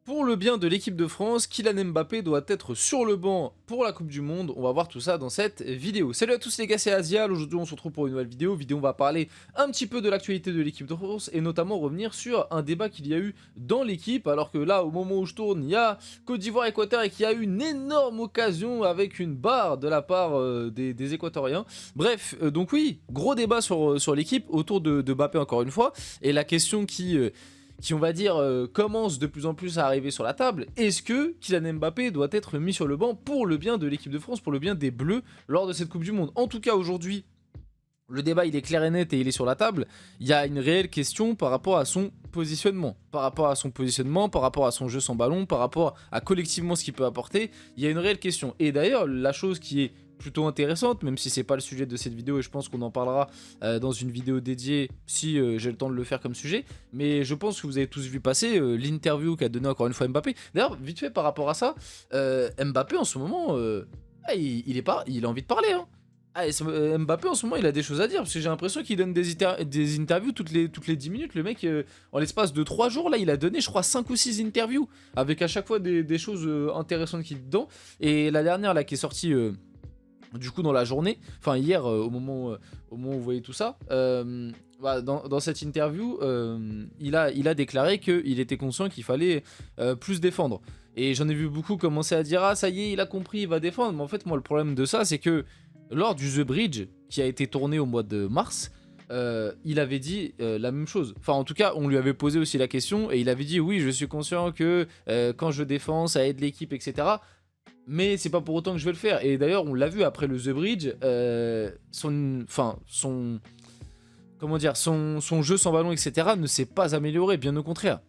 Pour le bien de l'équipe de France, Kylian Mbappé doit être sur le banc pour la Coupe du Monde. On va voir tout ça dans cette vidéo. Salut à tous les gars, c'est Azial. Aujourd'hui, on se retrouve pour une nouvelle vidéo. On va parler un petit peu de l'actualité de l'équipe de France et notamment revenir sur un débat qu'il y a eu dans l'équipe. Alors que là, au moment où je tourne, il y a Côte d'Ivoire-Équateur et qu'il y a eu une énorme occasion avec une barre de la part des Équatoriens. Bref, donc oui, gros débat sur l'équipe autour de Mbappé encore une fois. Et la question qui on va dire commence de plus en plus à arriver sur la table, est-ce que Kylian Mbappé doit être mis sur le banc pour le bien de l'équipe de France, pour le bien des Bleus lors de cette Coupe du Monde? En tout cas aujourd'hui, le débat il est clair et net et il est sur la table. Il y a une réelle question par rapport à son positionnement, par rapport à son jeu sans ballon, par rapport à collectivement ce qu'il peut apporter. Il y a une réelle question. Et d'ailleurs, la chose qui est plutôt intéressante, même si c'est pas le sujet de cette vidéo et je pense qu'on en parlera dans une vidéo dédiée si j'ai le temps de le faire comme sujet, mais je pense que vous avez tous vu passer l'interview qu'a donné encore une fois Mbappé. D'ailleurs, vite fait par rapport à ça, Mbappé en ce moment, il a envie de parler, hein. Mbappé en ce moment il a des choses à dire parce que j'ai l'impression qu'il donne des interviews toutes les 10 minutes. Le mec en l'espace de 3 jours là il a donné je crois 5 ou 6 interviews avec à chaque fois des choses intéressantes qui est dedans. Et la dernière là qui est sortie du coup dans la journée, enfin hier au moment où vous voyez tout ça, dans cette interview il a déclaré qu'il était conscient qu'il fallait plus défendre. Et j'en ai vu beaucoup commencer à dire ah ça y est il a compris il va défendre, mais en fait moi le problème de ça c'est que lors du The Bridge, qui a été tourné au mois de mars, il avait dit la même chose. Enfin, en tout cas, on lui avait posé aussi la question et il avait dit oui, je suis conscient que quand je défends, ça aide l'équipe, etc. Mais c'est pas pour autant que je vais le faire. Et d'ailleurs, on l'a vu après le The Bridge, son jeu sans ballon, etc. ne s'est pas amélioré, bien au contraire.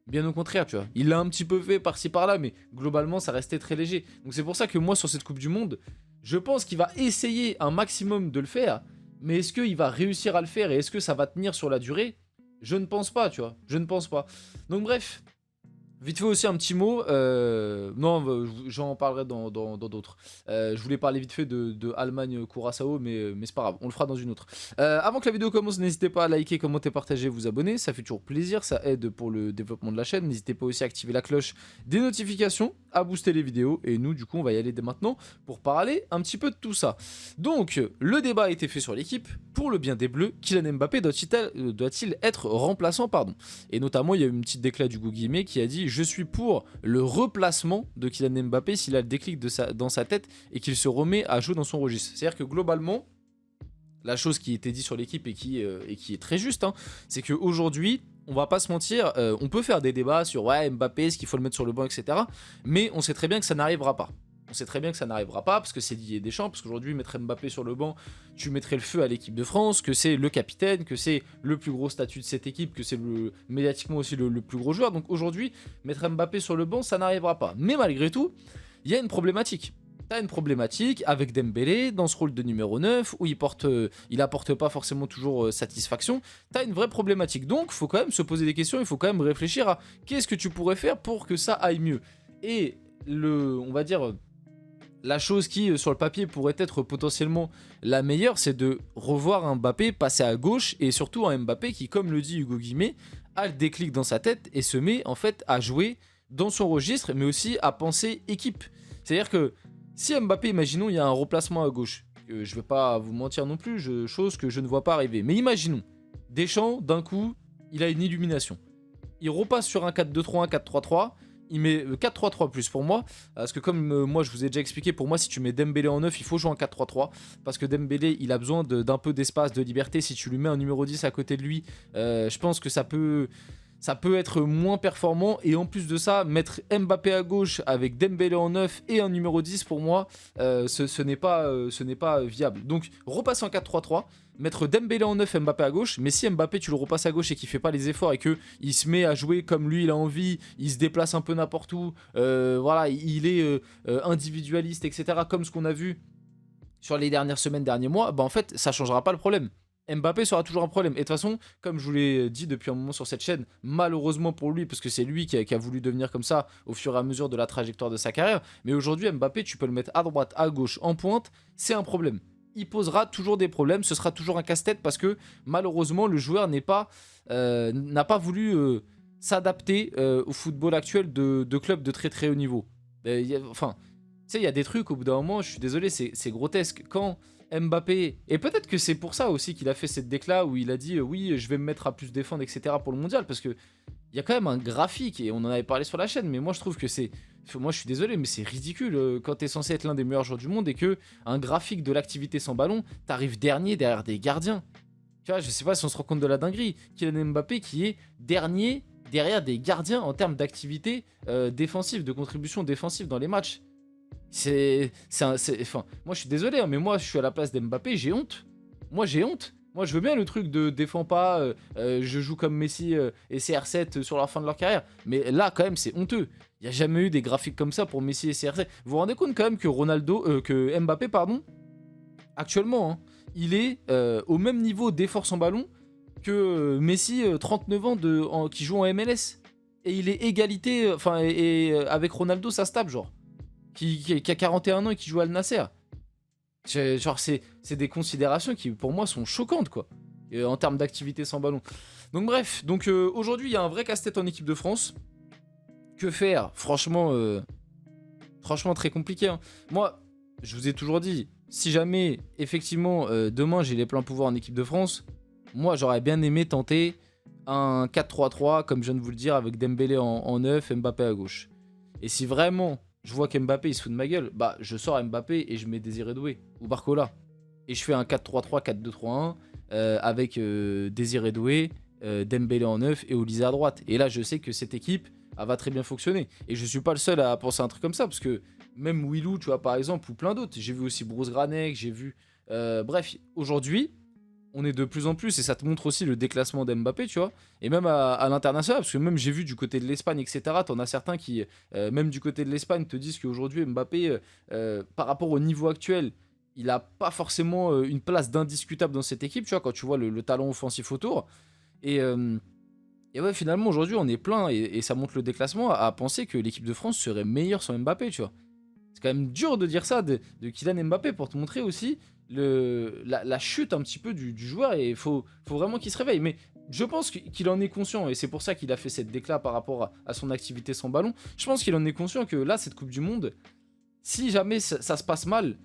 Bien au contraire, tu vois. Il l'a un petit peu fait par-ci par-là, mais globalement, ça restait très léger. Donc c'est pour ça que moi, sur cette Coupe du Monde, je pense qu'il va essayer un maximum de le faire, mais est-ce qu'il va réussir à le faire et est-ce que ça va tenir sur la durée? Je ne pense pas, tu vois. Je ne pense pas. Donc bref, vite fait aussi un petit mot, non j'en parlerai dans d'autres. Je voulais parler vite fait de Allemagne Curaçao mais c'est pas grave, on le fera dans une autre. Avant que la vidéo commence, n'hésitez pas à liker, commenter, partager, vous abonner, ça fait toujours plaisir, ça aide pour le développement de la chaîne. N'hésitez pas aussi à activer la cloche des notifications, à booster les vidéos, et nous du coup on va y aller dès maintenant pour parler un petit peu de tout ça. Donc le débat a été fait sur l'équipe, pour le bien des Bleus, Kylian Mbappé doit-il être remplaçant, pardon. Et notamment il y a eu une petite déclat du Guillemets qui a dit je suis pour le replacement de Kylian Mbappé s'il a le déclic dans sa tête et qu'il se remet à jouer dans son registre. C'est-à-dire que globalement, la chose qui était dite sur l'équipe et qui est très juste, hein, c'est qu'aujourd'hui, on va pas se mentir, on peut faire des débats sur ouais, Mbappé, est-ce qu'il faut le mettre sur le banc, etc. Mais on sait très bien que ça n'arrivera pas. On sait très bien que ça n'arrivera pas parce que c'est Didier Deschamps, parce qu'aujourd'hui mettre Mbappé sur le banc, tu mettrais le feu à l'équipe de France, que c'est le capitaine, que c'est le plus gros statut de cette équipe, que c'est médiatiquement aussi le plus gros joueur. Donc aujourd'hui, mettre Mbappé sur le banc, ça n'arrivera pas. Mais malgré tout, il y a une problématique. T'as une problématique avec Dembélé dans ce rôle de numéro 9 où il apporte pas forcément toujours satisfaction. T'as une vraie problématique. Donc il faut quand même se poser des questions, il faut quand même réfléchir à qu'est-ce que tu pourrais faire pour que ça aille mieux. Et on va dire la chose qui, sur le papier, pourrait être potentiellement la meilleure, c'est de revoir un Mbappé passer à gauche, et surtout un Mbappé qui, comme le dit Hugo Guillemets, a le déclic dans sa tête et se met en fait à jouer dans son registre, mais aussi à penser équipe. C'est-à-dire que si Mbappé, imaginons, il y a un remplacement à gauche, que je vais pas vous mentir non plus, chose que je ne vois pas arriver, mais imaginons, Deschamps, d'un coup, il a une illumination. Il repasse sur un 4-2-3, un 4-3-3, il met 4-3-3 plus pour moi, parce que comme moi je vous ai déjà expliqué, pour moi si tu mets Dembélé en 9 il faut jouer en 4-3-3, parce que Dembélé il a besoin d'un peu d'espace, de liberté. Si tu lui mets un numéro 10 à côté de lui, je pense que ça peut être moins performant. Et en plus de ça, mettre Mbappé à gauche avec Dembélé en 9 et un numéro 10 pour moi, ce n'est pas viable. Donc repasser en 4-3-3, mettre Dembélé en 9, Mbappé à gauche. Mais si Mbappé tu le repasses à gauche et qu'il fait pas les efforts et qu'il se met à jouer comme lui il a envie, il se déplace un peu n'importe où, voilà, il est individualiste, etc. Comme ce qu'on a vu sur les dernières semaines, derniers mois, bah en fait ça changera pas le problème. Mbappé sera toujours un problème. Et de toute façon, comme je vous l'ai dit depuis un moment sur cette chaîne, malheureusement pour lui, parce que c'est lui qui a voulu devenir comme ça au fur et à mesure de la trajectoire de sa carrière, mais aujourd'hui Mbappé, tu peux le mettre à droite, à gauche, en pointe, c'est un problème. Il posera toujours des problèmes, ce sera toujours un casse-tête parce que malheureusement le joueur n'a pas voulu s'adapter au football actuel de clubs de très très haut niveau. Enfin, tu sais, il y a des trucs, au bout d'un moment, je suis désolé, c'est grotesque. Quand Mbappé, et peut-être que c'est pour ça aussi qu'il a fait cette déclat où il a dit oui, je vais me mettre à plus défendre, etc. pour le mondial, parce que il y a quand même un graphique, et on en avait parlé sur la chaîne, mais moi je trouve que c'est. Moi je suis désolé, mais c'est ridicule quand t'es censé être l'un des meilleurs joueurs du monde et que un graphique de l'activité sans ballon, t'arrives dernier derrière des gardiens. Tu vois, je sais pas si on se rend compte de la dinguerie. Kylian Mbappé qui est dernier derrière des gardiens en termes d'activité défensive, de contribution défensive dans les matchs. Enfin, moi je suis désolé, hein, mais moi je suis à la place d'Mbappé, j'ai honte. Moi j'ai honte. Moi je veux bien le truc de défends pas, je joue comme Messi et CR7 sur la fin de leur carrière. Mais là quand même c'est honteux. Il n'y a jamais eu des graphiques comme ça pour Messi et CR7. Vous vous rendez compte quand même que que Mbappé, pardon, actuellement, hein, il est au même niveau d'effort sans ballon que Messi, 39 ans qui joue en MLS. Et il est égalité, avec Ronaldo ça se tape genre. Qui a 41 ans et qui joue à Al Nasser. Genre, c'est des considérations qui, pour moi, sont choquantes, quoi, en termes d'activité sans ballon. Donc, bref, aujourd'hui, il y a un vrai casse-tête en équipe de France. Que faire? Franchement, très compliqué. Hein. Moi, je vous ai toujours dit, si jamais, effectivement, demain, j'ai les pleins pouvoirs en équipe de France, moi, j'aurais bien aimé tenter un 4-3-3, comme je viens de vous le dire, avec Dembélé en 9, Mbappé à gauche. Et si vraiment je vois qu'Mbappé il se fout de ma gueule, bah je sors Mbappé et je mets Désiré Doué ou Barcola. Et je fais un 4-3-3, 4-2-3-1 avec Désiré Doué, Dembélé en 9 et Olise à droite. Et là je sais que cette équipe elle va très bien fonctionner. Et je suis pas le seul à penser à un truc comme ça, parce que même Willou, tu vois, par exemple, ou plein d'autres. J'ai vu aussi Bruce Granek, j'ai vu. Bref, aujourd'hui, on est de plus en plus, et ça te montre aussi le déclassement d'Mbappé, tu vois, et même à l'international, parce que même j'ai vu du côté de l'Espagne, etc., t'en as certains qui, même du côté de l'Espagne, te disent qu'aujourd'hui, Mbappé, par rapport au niveau actuel, il a pas forcément une place d'indiscutable dans cette équipe, tu vois, quand tu vois le talent offensif autour. Et, euh, et ouais, finalement, aujourd'hui, on est plein, et ça montre le déclassement, à penser que l'équipe de France serait meilleure sans Mbappé, tu vois. C'est quand même dur de dire ça de Kylian Mbappé pour te montrer aussi la chute un petit peu du joueur, et il faut vraiment qu'il se réveille. Mais je pense qu'il en est conscient, et c'est pour ça qu'il a fait cette déclat par rapport à son activité sans ballon. Je pense qu'il en est conscient que là, cette Coupe du Monde, si jamais ça se passe mal,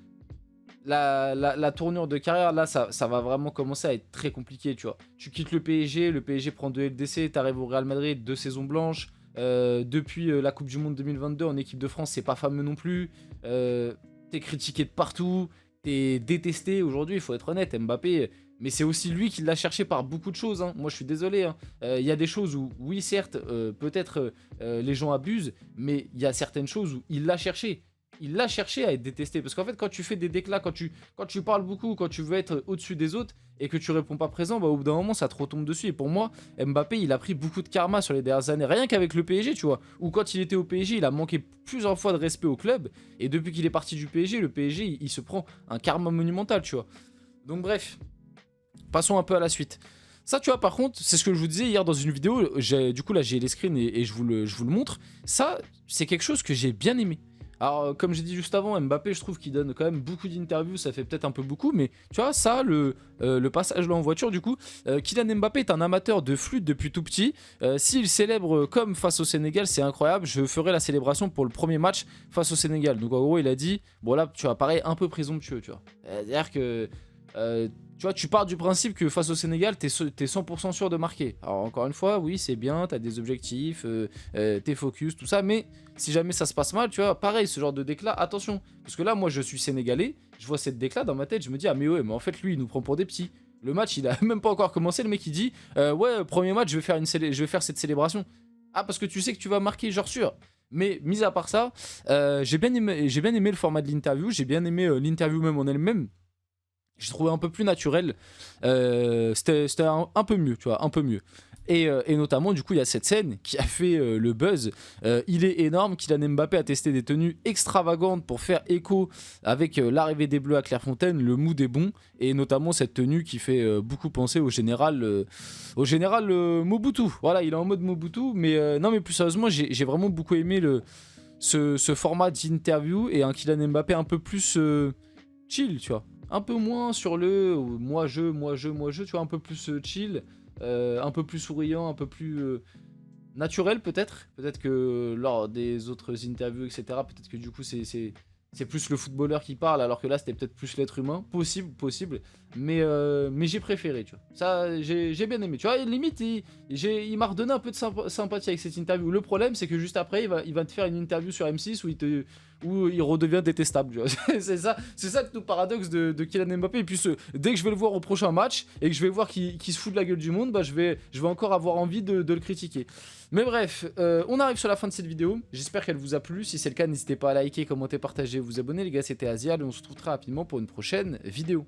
la tournure de carrière, là, ça va vraiment commencer à être très compliqué, tu vois. Tu quittes le PSG prend 2 LDC, t'arrives au Real Madrid, 2 saisons blanches. Depuis la Coupe du Monde 2022 en équipe de France, c'est pas fameux non plus. T'es critiqué de partout, t'es détesté. Aujourd'hui, il faut être honnête, Mbappé, mais c'est aussi lui qui l'a cherché par beaucoup de choses. Hein. Moi, je suis désolé. Hein. Il y a des choses où, oui, certes, peut-être les gens abusent, mais il y a certaines choses où il l'a cherché. Il l'a cherché à être détesté. Parce qu'en fait, quand tu fais des déclats, quand tu parles beaucoup, quand tu veux être au-dessus des autres et que tu réponds pas présent, bah, au bout d'un moment, ça te retombe dessus. Et pour moi, Mbappé, il a pris beaucoup de karma sur les dernières années. Rien qu'avec le PSG, tu vois. Ou quand il était au PSG, il a manqué plusieurs fois de respect au club. Et depuis qu'il est parti du PSG, le PSG, il se prend un karma monumental, tu vois. Donc, bref, passons un peu à la suite. Ça, tu vois, par contre, c'est ce que je vous disais hier dans une vidéo. Du coup, là, j'ai les screens et je vous le montre. Ça, c'est quelque chose que j'ai bien aimé. Alors, comme j'ai dit juste avant, Mbappé, je trouve qu'il donne quand même beaucoup d'interviews, ça fait peut-être un peu beaucoup, mais tu vois, ça, le passage là en voiture, du coup, Kylian Mbappé est un amateur de flûte depuis tout petit. S'il célèbre comme face au Sénégal, c'est incroyable, je ferai la célébration pour le premier match face au Sénégal. Donc, en gros, il a dit, bon là, tu vois, pareil, un peu présomptueux, tu vois. C'est-à-dire que tu vois, tu pars du principe que face au Sénégal, t'es 100% sûr de marquer. Alors encore une fois, oui, c'est bien, t'as des objectifs, t'es focus, tout ça, mais si jamais ça se passe mal, tu vois, pareil, ce genre de déclat, attention. Parce que là, moi, je suis sénégalais, je vois cette déclat dans ma tête, je me dis, ah mais ouais, mais en fait, lui, il nous prend pour des petits. Le match, il a même pas encore commencé, le mec, il dit, ouais, premier match, je vais faire cette célébration. Ah, parce que tu sais que tu vas marquer, genre sûr. Mais mis à part ça, j'ai bien aimé le format de l'interview, j'ai bien aimé l'interview même en elle-même. J'ai trouvé un peu plus naturel. C'était un peu mieux, tu vois, un peu mieux. Et notamment, du coup, il y a cette scène qui a fait le buzz. Il est énorme. Kylian Mbappé a testé des tenues extravagantes pour faire écho avec l'arrivée des Bleus à Clairefontaine. Le mood est bon. Et notamment cette tenue qui fait beaucoup penser au général Mobutu. Voilà, il est en mode Mobutu. Mais non, mais plus sérieusement, j'ai vraiment beaucoup aimé ce format d'interview et un Kylian Mbappé un peu plus chill, tu vois. Un peu moins sur le moi je, tu vois, un peu plus chill, un peu plus souriant, un peu plus naturel peut-être. Peut-être que lors des autres interviews, etc., peut-être que du coup c'est plus le footballeur qui parle, alors que là c'était peut-être plus l'être humain. Possible. Mais j'ai préféré, tu vois. Ça, j'ai bien aimé. Tu vois, limite, il m'a redonné un peu de sympathie avec cette interview. Le problème, c'est que juste après, il va te faire une interview sur M6 où il redevient détestable. Tu vois. C'est ça tout le paradoxe de Kylian Mbappé. Et puis dès que je vais le voir au prochain match et que je vais voir qu'il se fout de la gueule du monde, bah, je vais encore avoir envie de le critiquer. Mais bref, on arrive sur la fin de cette vidéo. J'espère qu'elle vous a plu. Si c'est le cas, n'hésitez pas à liker, commenter, partager, vous abonner. Les gars, c'était Azial et on se retrouve très rapidement pour une prochaine vidéo.